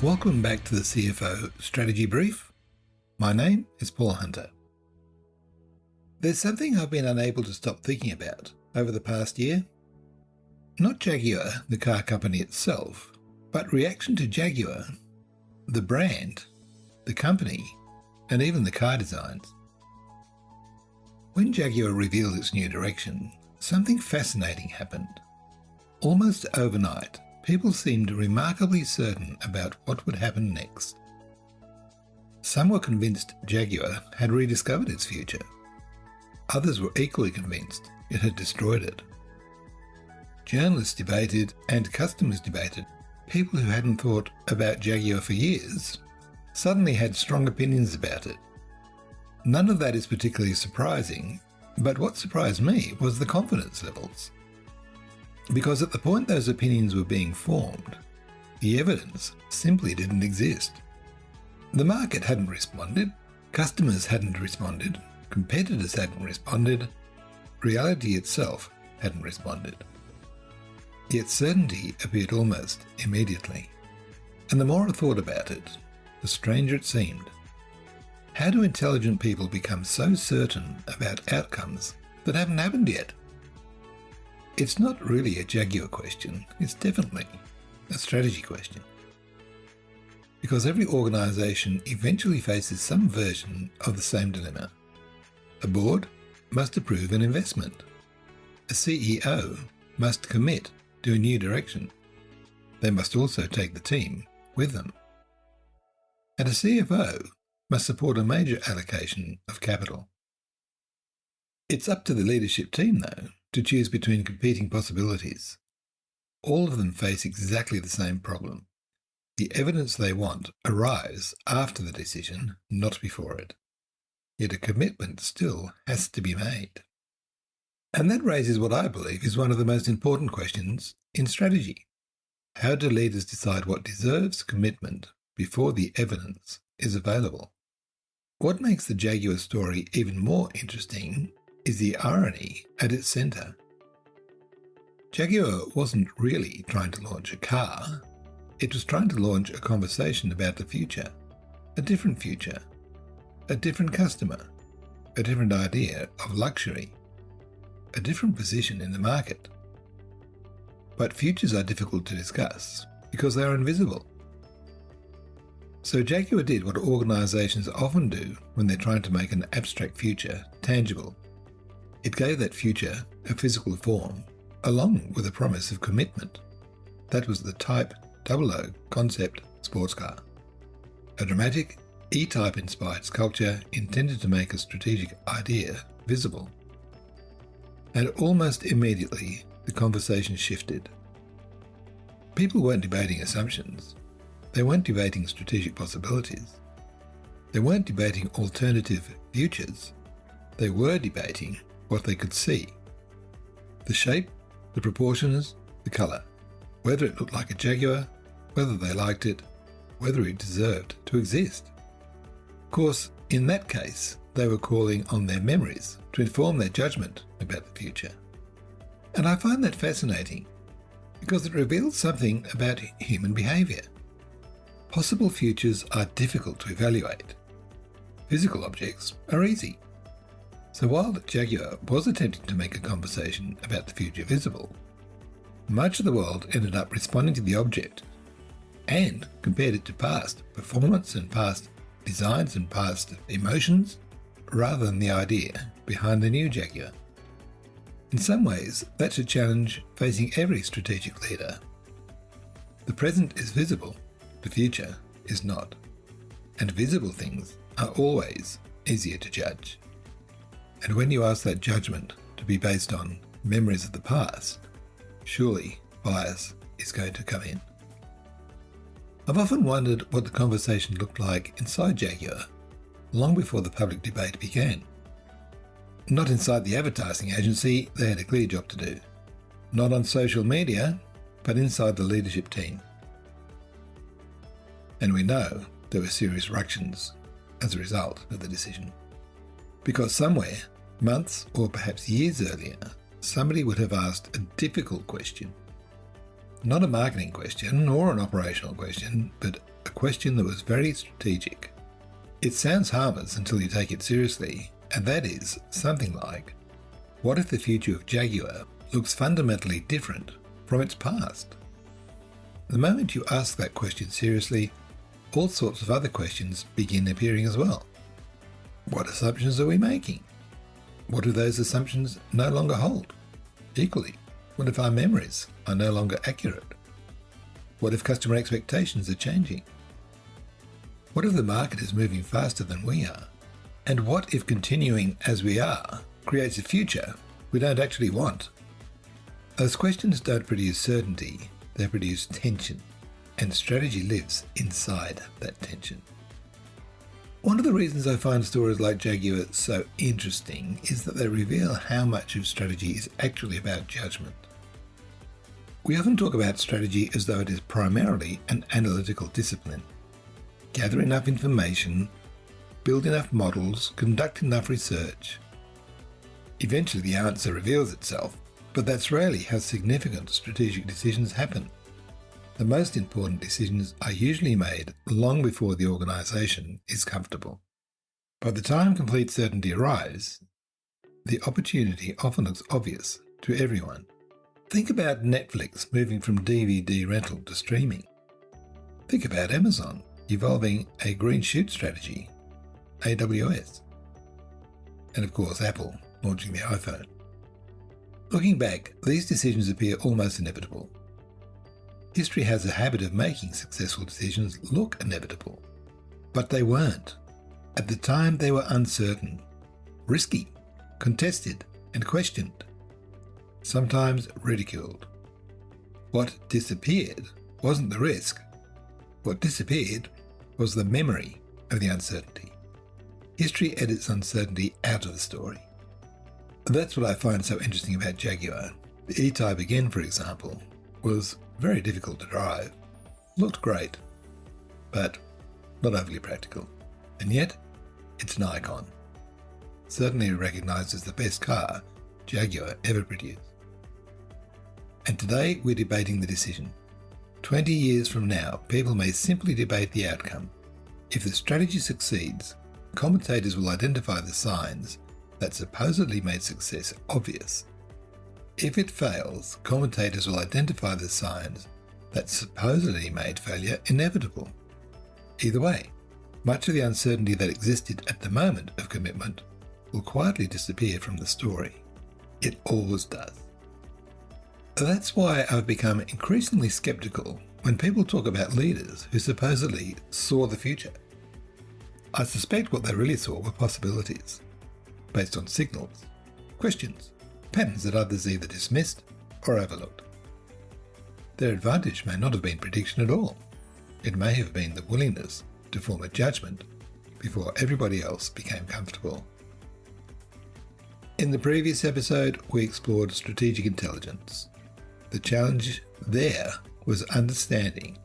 Welcome back to the CFO Strategy Brief. My name is Paul Hunter. There's something I've been unable to stop thinking about over the past year. Not Jaguar, the car company itself, but reaction to Jaguar, the brand, the company, and even the car designs. When Jaguar revealed its new direction, something fascinating happened. Almost overnight, people seemed remarkably certain about what would happen next. Some were convinced Jaguar had rediscovered its future. Others were equally convinced it had destroyed it. Journalists debated and customers debated. People who hadn't thought about Jaguar for years suddenly had strong opinions about it. None of that is particularly surprising, but what surprised me was the confidence levels. Because at the point those opinions were being formed, the evidence simply didn't exist. The market hadn't responded, customers hadn't responded, competitors hadn't responded, reality itself hadn't responded. Yet certainty appeared almost immediately. And the more I thought about it, the stranger it seemed. How do intelligent people become so certain about outcomes that haven't happened yet? It's not really a Jaguar question, it's definitely a strategy question. Because every organisation eventually faces some version of the same dilemma. A board must approve an investment. A CEO must commit to a new direction. They must also take the team with them. And a CFO must support a major allocation of capital. It's up to the leadership team, though, to choose between competing possibilities. All of them face exactly the same problem. The evidence they want arrives after the decision, not before it. Yet a commitment still has to be made. And that raises what I believe is one of the most important questions in strategy. How do leaders decide what deserves commitment before the evidence is available? What makes the Jaguar story even more interesting is the irony at its centre. Jaguar wasn't really trying to launch a car, it was trying to launch a conversation about the future, a different customer, a different idea of luxury, a different position in the market. But futures are difficult to discuss because they are invisible. So Jaguar did what organisations often do when they're trying to make an abstract future tangible. It gave that future a physical form, along with a promise of commitment. That was the Type 00 concept sports car. A dramatic, E-Type inspired sculpture intended to make a strategic idea visible. And almost immediately, the conversation shifted. People weren't debating assumptions. They weren't debating strategic possibilities. They weren't debating alternative futures. They were debating what they could see. The shape, the proportions, the colour. Whether it looked like a Jaguar, whether they liked it, whether it deserved to exist. Of course, in that case, they were calling on their memories to inform their judgement about the future. And I find that fascinating because it reveals something about human behaviour. Possible futures are difficult to evaluate. Physical objects are easy. So while Jaguar was attempting to make a conversation about the future visible, much of the world ended up responding to the object and compared it to past performance and past designs and past emotions rather than the idea behind the new Jaguar. In some ways, that's a challenge facing every strategic leader. The present is visible, the future is not. And visible things are always easier to judge. And when you ask that judgment to be based on memories of the past, surely bias is going to come in. I've often wondered what the conversation looked like inside Jaguar long before the public debate began. Not inside the advertising agency, they had a clear job to do. Not on social media, but inside the leadership team. And we know there were serious ructions as a result of the decision. Because somewhere, months or perhaps years earlier, somebody would have asked a difficult question. Not a marketing question or an operational question, but a question that was very strategic. It sounds harmless until you take it seriously, and that is something like, what if the future of Jaguar looks fundamentally different from its past? The moment you ask that question seriously, all sorts of other questions begin appearing as well. What assumptions are we making? What do those assumptions no longer hold? Equally, what if our memories are no longer accurate? What if customer expectations are changing? What if the market is moving faster than we are? And what if continuing as we are creates a future we don't actually want? Those questions don't produce certainty, they produce tension, and strategy lives inside that tension. One of the reasons I find stories like Jaguar so interesting is that they reveal how much of strategy is actually about judgment. We often talk about strategy as though it is primarily an analytical discipline. Gather enough information, build enough models, conduct enough research. Eventually the answer reveals itself, but that's rarely how significant strategic decisions happen. The most important decisions are usually made long before the organisation is comfortable. By the time complete certainty arrives, the opportunity often looks obvious to everyone. Think about Netflix moving from DVD rental to streaming. Think about Amazon evolving a green shoot strategy, AWS. And of course Apple launching the iPhone. Looking back, these decisions appear almost inevitable. History has a habit of making successful decisions look inevitable, but they weren't. At the time they were uncertain, risky, contested and questioned, sometimes ridiculed. What disappeared wasn't the risk. What disappeared was the memory of the uncertainty. History edits uncertainty out of the story. That's what I find so interesting about Jaguar. The E-Type again, for example, was very difficult to drive. Looked great, but not overly practical. And yet, it's an icon. Certainly recognised as the best car Jaguar ever produced. And today we're debating the decision. 20 years from now, people may simply debate the outcome. If the strategy succeeds, commentators will identify the signs that supposedly made success obvious. If it fails, commentators will identify the signs that supposedly made failure inevitable. Either way, much of the uncertainty that existed at the moment of commitment will quietly disappear from the story. It always does. That's why I've become increasingly skeptical when people talk about leaders who supposedly saw the future. I suspect what they really saw were possibilities, based on signals, questions, patterns that others either dismissed or overlooked. Their advantage may not have been prediction at all. It may have been the willingness to form a judgment before everybody else became comfortable. In the previous episode, we explored strategic intelligence. The challenge there was understanding,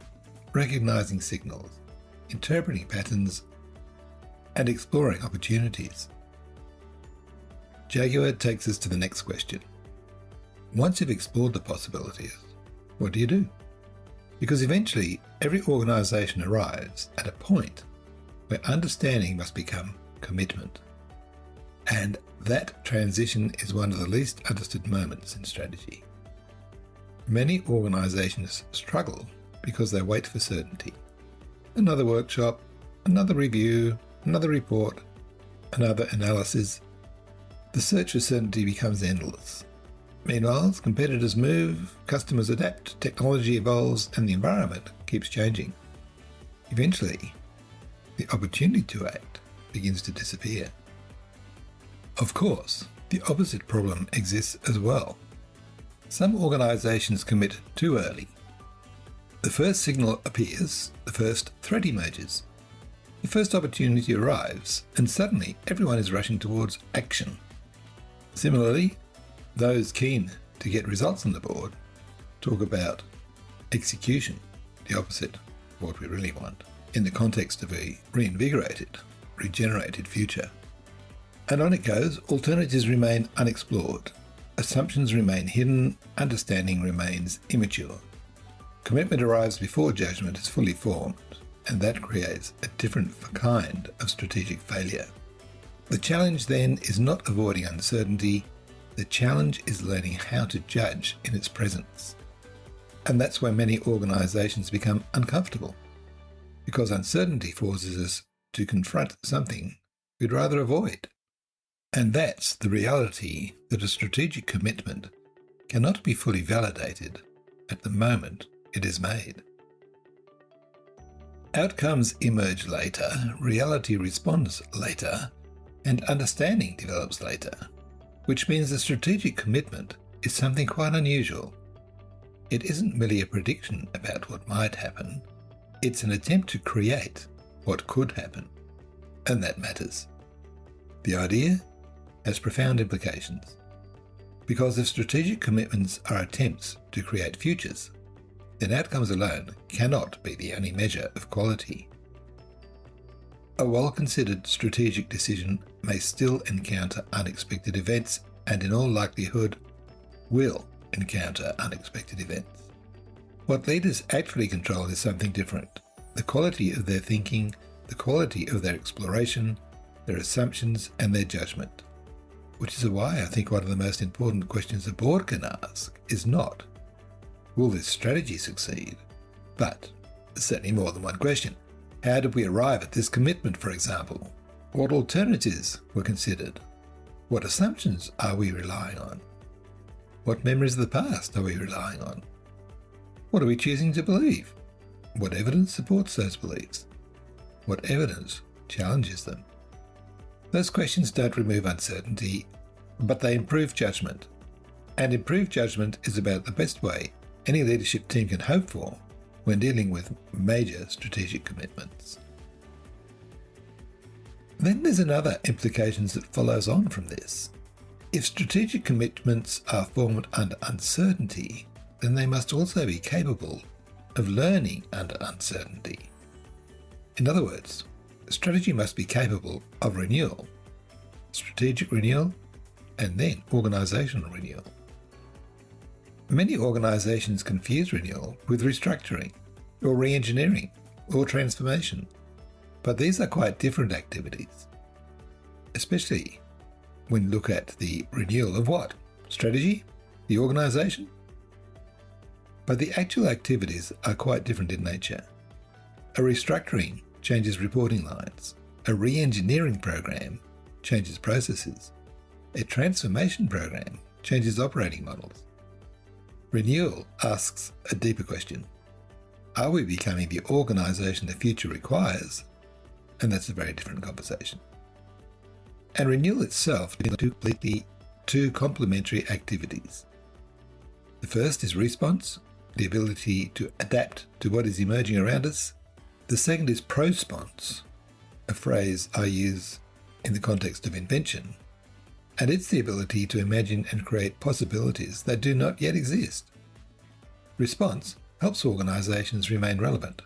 recognizing signals, interpreting patterns, and exploring opportunities. Jaguar takes us to the next question. Once you've explored the possibilities, what do you do? Because eventually, every organisation arrives at a point where understanding must become commitment. And that transition is one of the least understood moments in strategy. Many organisations struggle because they wait for certainty. Another workshop, another review, another report, another analysis. The search for certainty becomes endless. Meanwhile, competitors move, customers adapt, technology evolves, and the environment keeps changing. Eventually, the opportunity to act begins to disappear. Of course, the opposite problem exists as well. Some organisations commit too early. The first signal appears, the first threat emerges. The first opportunity arrives, and suddenly everyone is rushing towards action. Similarly, those keen to get results on the board talk about execution, the opposite of what we really want, in the context of a reinvigorated, regenerated future. And on it goes, alternatives remain unexplored, assumptions remain hidden, understanding remains immature. Commitment arrives before judgment is fully formed, and that creates a different kind of strategic failure. The challenge then is not avoiding uncertainty, the challenge is learning how to judge in its presence. And that's where many organisations become uncomfortable, because uncertainty forces us to confront something we'd rather avoid. And that's the reality that a strategic commitment cannot be fully validated at the moment it is made. Outcomes emerge later, reality responds later, and understanding develops later, which means a strategic commitment is something quite unusual. It isn't merely a prediction about what might happen, it's an attempt to create what could happen, and that matters. The idea has profound implications, because if strategic commitments are attempts to create futures, then outcomes alone cannot be the only measure of quality. A well-considered strategic decision may still encounter unexpected events and in all likelihood will encounter unexpected events. What leaders actually control is something different. The quality of their thinking, the quality of their exploration, their assumptions and their judgment. Which is why I think one of the most important questions a board can ask is not, will this strategy succeed? But certainly more than one question. How did we arrive at this commitment, for example? What alternatives were considered? What assumptions are we relying on? What memories of the past are we relying on? What are we choosing to believe? What evidence supports those beliefs? What evidence challenges them? Those questions don't remove uncertainty, but they improve judgment. And improved judgment is about the best way any leadership team can hope for when dealing with major strategic commitments. Then there's another implication that follows on from this. If strategic commitments are formed under uncertainty, then they must also be capable of learning under uncertainty. In other words, strategy must be capable of renewal, strategic renewal, and then organisational renewal. Many organisations confuse renewal with restructuring, or re-engineering, or transformation, but these are quite different activities, especially when you look at the renewal of what? Strategy? The organisation? But the actual activities are quite different in nature. A restructuring changes reporting lines. A re-engineering program changes processes. A transformation program changes operating models. Renewal asks a deeper question. Are we becoming the organisation the future requires? And that's a very different conversation. And renewal itself is completely two complementary activities. The first is response, the ability to adapt to what is emerging around us. The second is prosponse, a phrase I use in the context of invention, and it's the ability to imagine and create possibilities that do not yet exist. Response helps organisations remain relevant.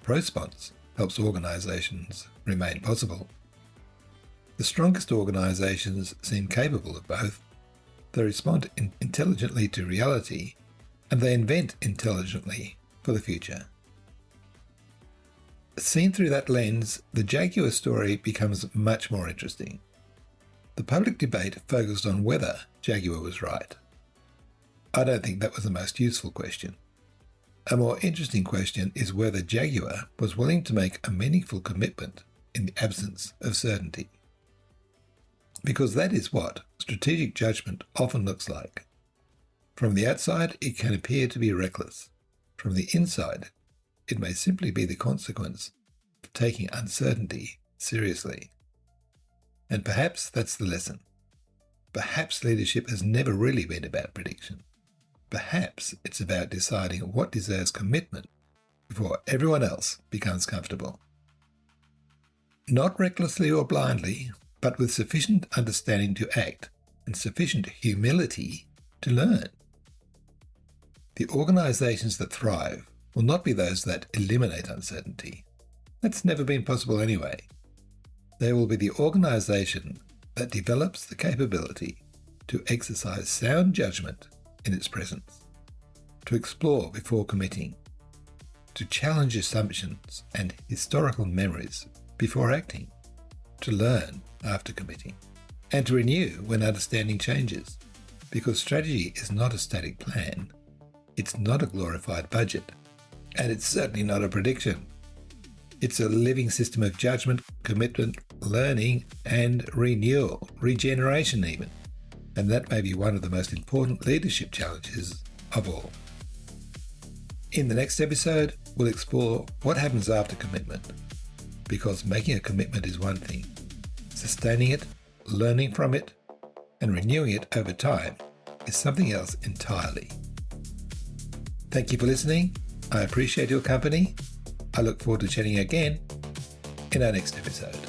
Prosponse helps organisations remain possible. The strongest organisations seem capable of both. They respond intelligently to reality, and they invent intelligently for the future. Seen through that lens, the Jaguar story becomes much more interesting. The public debate focused on whether Jaguar was right. I don't think that was the most useful question. A more interesting question is whether Jaguar was willing to make a meaningful commitment in the absence of certainty. Because that is what strategic judgment often looks like. From the outside, it can appear to be reckless. From the inside, it may simply be the consequence of taking uncertainty seriously. And perhaps that's the lesson. Perhaps leadership has never really been about prediction. Perhaps it's about deciding what deserves commitment before everyone else becomes comfortable. Not recklessly or blindly, but with sufficient understanding to act and sufficient humility to learn. The organisations that thrive will not be those that eliminate uncertainty. That's never been possible anyway. They will be the organisation that develops the capability to exercise sound judgment in its presence, to explore before committing, to challenge assumptions and historical memories before acting, to learn after committing, and to renew when understanding changes. Because strategy is not a static plan, it's not a glorified budget, and it's certainly not a prediction. It's a living system of judgment, commitment, learning, and renewal, regeneration even. And that may be one of the most important leadership challenges of all. In the next episode, we'll explore what happens after commitment. Because making a commitment is one thing. Sustaining it, learning from it, and renewing it over time is something else entirely. Thank you for listening. I appreciate your company. I look forward to chatting again in our next episode.